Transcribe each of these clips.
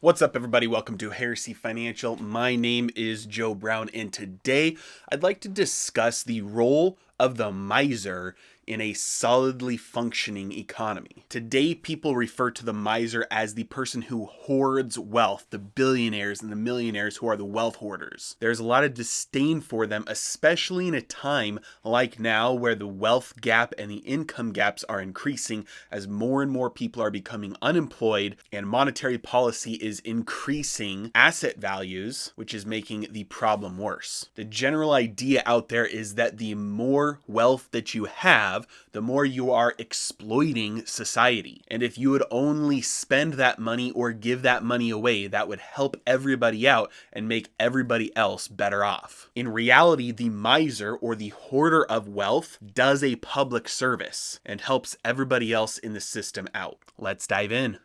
What's up, everybody? Welcome to Heresy Financial. My name is Joe Brown, and today I'd like to discuss the role of the miser in a solidly functioning economy. Today, people refer to the miser as the person who hoards wealth, the billionaires and the millionaires who are the wealth hoarders. There's a lot of disdain for them, especially in a time like now where the wealth gap and the income gaps are increasing as more and more people are becoming unemployed and monetary policy is increasing asset values, which is making the problem worse. The general idea out there is that the more wealth that you have, the more you are exploiting society. And if you would only spend that money or give that money away, that would help everybody out and make everybody else better off. In reality, the miser or the hoarder of wealth does a public service and helps everybody else in the system out. Let's dive in.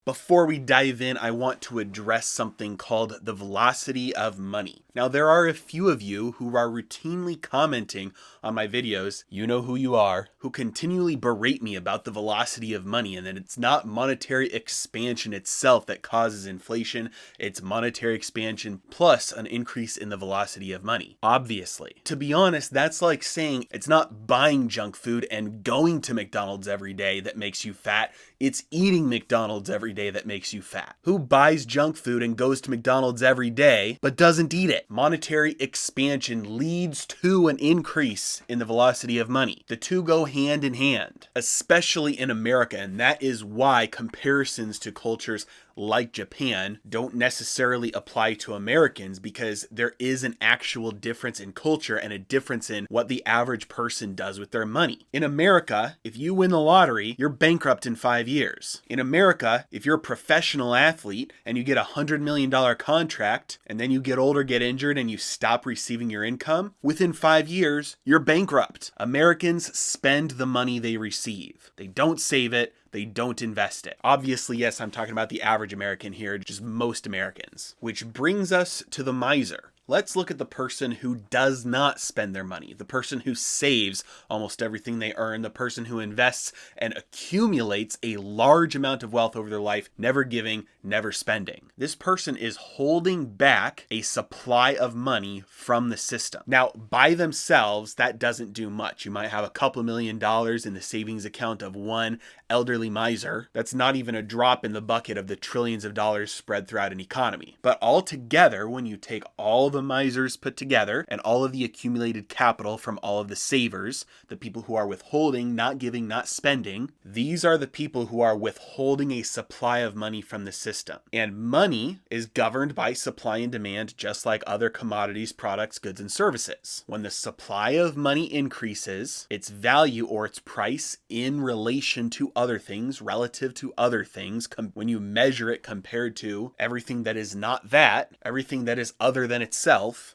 Before we dive in, I want to address something called the velocity of money. Now, there are a few of you who are routinely commenting on my videos, you know who you are, who continually berate me about the velocity of money and that it's not monetary expansion itself that causes inflation, it's monetary expansion plus an increase in the velocity of money. Obviously. To be honest, that's like saying it's not buying junk food and going to McDonald's every day that makes you fat, it's eating McDonald's every day that makes you fat. Who buys junk food and goes to McDonald's every day but doesn't eat it? Monetary expansion leads to an increase in the velocity of money. The two go hand in hand, especially in America, and that is why comparisons to cultures like Japan don't necessarily apply to Americans, because there is an actual difference in culture and a difference in what the average person does with their money. In America, if you win the lottery, you're bankrupt in 5 years. In America, if you're a professional athlete and you get a $100 million contract and then you get older, get injured, and you stop receiving your income, within 5 years, you're bankrupt. Americans spend the money they receive. They don't save it. They don't invest it. Obviously, yes, I'm talking about the average American here, just most Americans. Which brings us to the miser. Let's look at the person who does not spend their money, the person who saves almost everything they earn, the person who invests and accumulates a large amount of wealth over their life, never giving, never spending. This person is holding back a supply of money from the system. Now, by themselves, that doesn't do much. You might have a couple $1,000,000 in the savings account of one elderly miser. That's not even a drop in the bucket of the trillions of dollars spread throughout an economy. But altogether, when you take all the misers put together and all of the accumulated capital from all of the savers, the people who are withholding, not giving, not spending, these are the people who are withholding a supply of money from the system. And money is governed by supply and demand, just like other commodities, products, goods, and services. When the supply of money increases, its value or its price in relation to other things, relative to other things, when you measure it compared to everything that is not that, everything that is other than itself,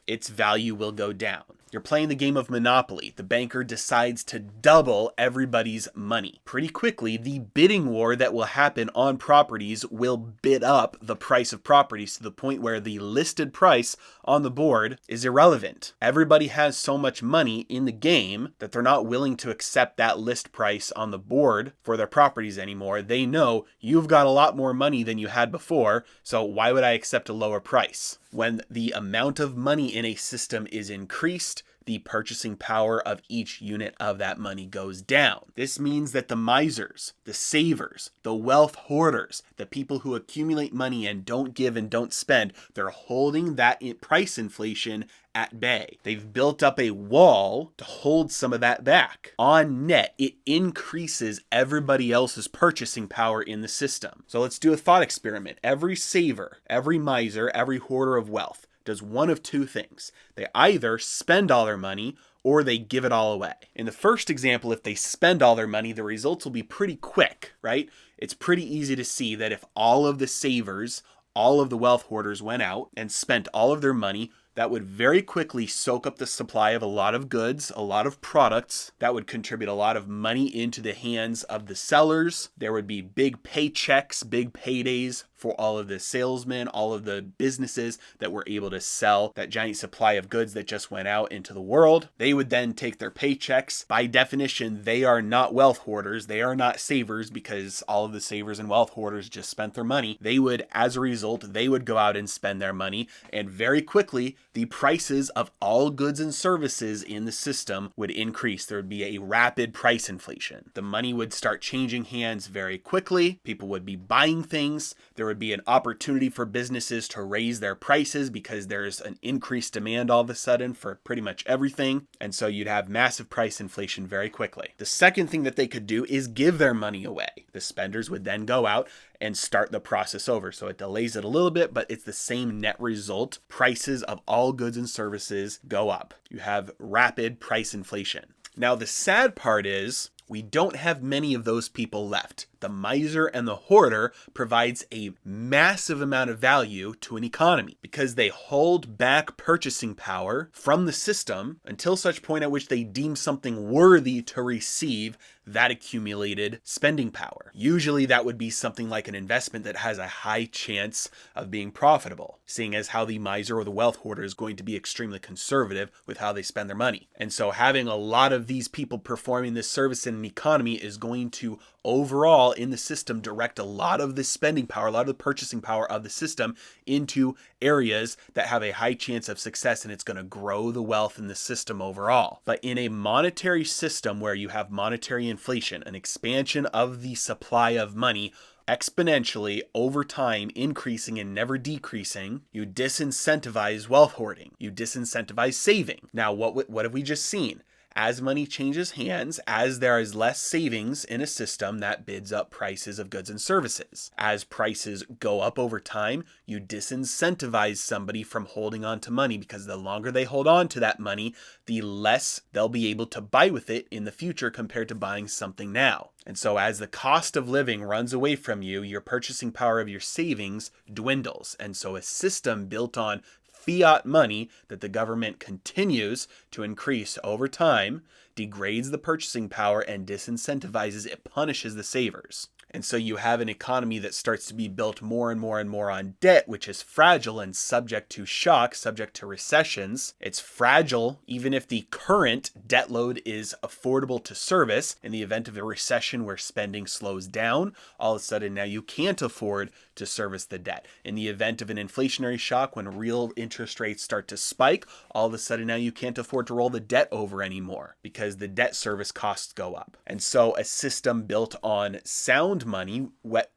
its value will go down. You're playing the game of Monopoly. The banker decides to double everybody's money. Pretty quickly, the bidding war that will happen on properties will bid up the price of properties to the point where the listed price on the board is irrelevant. Everybody has so much money in the game that they're not willing to accept that list price on the board for their properties anymore. They know you've got a lot more money than you had before, so why would I accept a lower price? When the amount of money in a system is increased, the purchasing power of each unit of that money goes down. This means that the misers, the savers, the wealth hoarders, the people who accumulate money and don't give and don't spend, they're holding that price inflation at bay. They've built up a wall to hold some of that back. On net, it increases everybody else's purchasing power in the system. So let's do a thought experiment. Every saver, every miser, every hoarder of wealth does one of two things. They either spend all their money or they give it all away. In the first example, if they spend all their money, the results will be pretty quick, right? It's pretty easy to see that if all of the savers, all of the wealth hoarders went out and spent all of their money, that would very quickly soak up the supply of a lot of goods, a lot of products. That would contribute a lot of money into the hands of the sellers. There would be big paychecks, big paydays for all of the salesmen, all of the businesses that were able to sell that giant supply of goods that just went out into the world. They would then take their paychecks. By definition, they are not wealth hoarders. They are not savers, because all of the savers and wealth hoarders just spent their money. They would, as a result, they would go out and spend their money, and very quickly, the prices of all goods and services in the system would increase. There would be a rapid price inflation. The money would start changing hands very quickly. People would be buying things. There would be an opportunity for businesses to raise their prices because there's an increased demand all of a sudden for pretty much everything. And so you'd have massive price inflation very quickly. The second thing that they could do is give their money away. The spenders would then go out and start the process over. So it delays it a little bit, but it's the same net result. Prices of all goods and services go up. You have rapid price inflation. Now, the sad part is we don't have many of those people left. The miser and the hoarder provides a massive amount of value to an economy because they hold back purchasing power from the system until such point at which they deem something worthy to receive that accumulated spending power. Usually that would be something like an investment that has a high chance of being profitable, seeing as how the miser or the wealth hoarder is going to be extremely conservative with how they spend their money. And so having a lot of these people performing this service in an economy is going to overall in the system direct a lot of the spending power, a lot of the purchasing power of the system into areas that have a high chance of success, and it's going to grow the wealth in the system overall. But in a monetary system where you have monetary inflation, an expansion of the supply of money exponentially over time, increasing and never decreasing, you disincentivize wealth hoarding. You disincentivize saving. Now, what have we just seen? As money changes hands, as there is less savings in a system, that bids up prices of goods and services. As prices go up over time, you disincentivize somebody from holding on to money, because the longer they hold on to that money, the less they'll be able to buy with it in the future compared to buying something now. And so as the cost of living runs away from you, your purchasing power of your savings dwindles. And so a system built on fiat money that the government continues to increase over time degrades the purchasing power and disincentivizes, it punishes the savers. And so you have an economy that starts to be built more and more and more on debt, which is fragile and subject to shock, subject to recessions. It's fragile even if the current debt load is affordable to service. In the event of a recession where spending slows down, all of a sudden now you can't afford to service the debt. In the event of an inflationary shock, when real interest rates start to spike, all of a sudden now you can't afford to roll the debt over anymore because the debt service costs go up. And so a system built on sound money,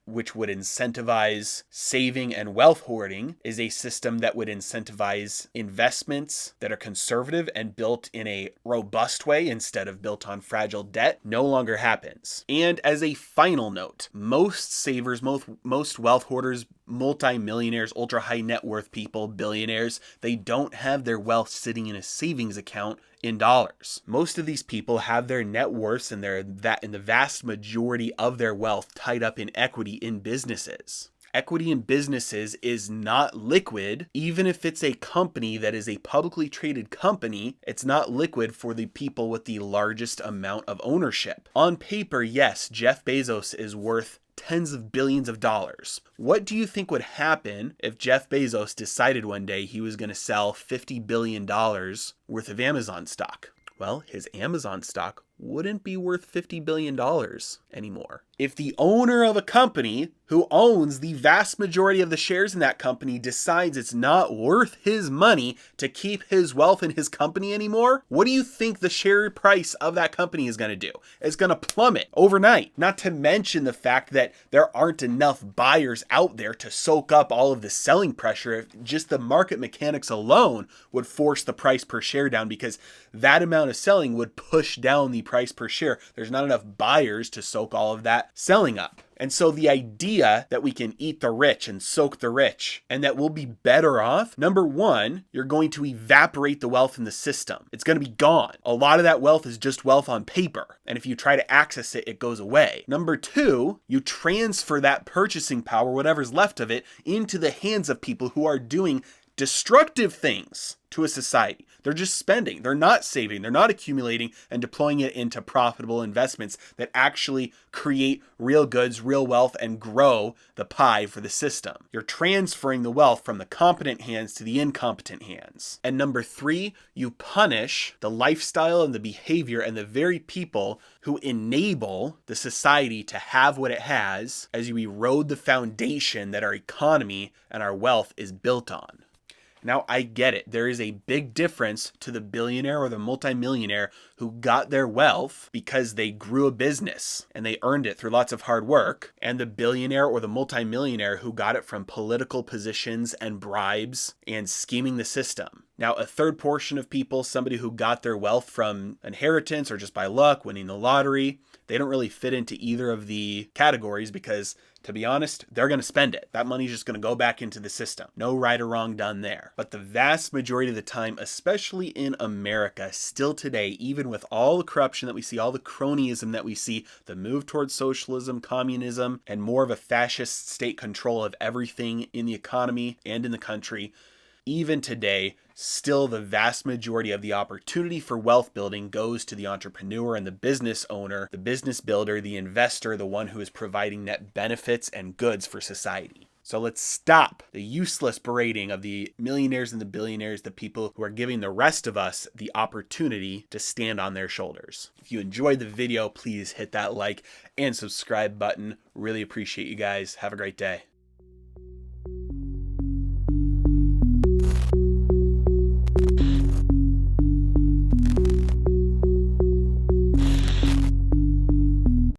which would incentivize saving and wealth hoarding, is a system that would incentivize investments that are conservative and built in a robust way instead of built on fragile debt. No longer happens. And as a final note, most savers, most wealth hoarders, multimillionaires, ultra high net worth people, billionaires, they don't have their wealth sitting in a savings account in dollars. Most of these people have their net worths and the vast majority of their wealth tied up in equity in businesses. Equity in businesses is not liquid. Even if it's a company that is a publicly traded company, it's not liquid for the people with the largest amount of ownership. On paper, yes, Jeff Bezos is worth tens of billions of dollars. What do you think would happen if Jeff Bezos decided one day he was going to sell $50 billion worth of Amazon stock? Well, his Amazon stock wouldn't be worth $50 billion anymore. If the owner of a company who owns the vast majority of the shares in that company decides it's not worth his money to keep his wealth in his company anymore, what do you think the share price of that company is going to do? It's going to plummet overnight. Not to mention the fact that there aren't enough buyers out there to soak up all of the selling pressure. If just the market mechanics alone would force the price per share down, because that amount of selling would push down the price per share. There's not enough buyers to soak all of that selling up. And so the idea that we can eat the rich and soak the rich and that we'll be better off, number one, you're going to evaporate the wealth in the system. It's going to be gone. A lot of that wealth is just wealth on paper. And if you try to access it, it goes away. Number two, you transfer that purchasing power, whatever's left of it, into the hands of people who are doing destructive things to a society. They're just spending. They're not saving. They're not accumulating and deploying it into profitable investments that actually create real goods, real wealth, and grow the pie for the system. You're transferring the wealth from the competent hands to the incompetent hands. And number 3, you punish the lifestyle and the behavior and the very people who enable the society to have what it has as you erode the foundation that our economy and our wealth is built on. Now, I get it. There is a big difference to the billionaire or the multimillionaire who got their wealth because they grew a business and they earned it through lots of hard work, and the billionaire or the multimillionaire who got it from political positions and bribes and scheming the system. Now, a third portion of people, somebody who got their wealth from inheritance or just by luck, winning the lottery, they don't really fit into either of the categories because, to be honest, they're going to spend it. That money's just going to go back into the system. No right or wrong done there. But the vast majority of the time, especially in America, still today, even with all the corruption that we see, all the cronyism that we see, the move towards socialism, communism, and more of a fascist state control of everything in the economy and in the country, even today, still the vast majority of the opportunity for wealth building goes to the entrepreneur and the business owner, the business builder, the investor, the one who is providing net benefits and goods for society. So let's stop the useless berating of the millionaires and the billionaires, the people who are giving the rest of us the opportunity to stand on their shoulders. If you enjoyed the video, please hit that like and subscribe button. Really appreciate you guys. Have a great day.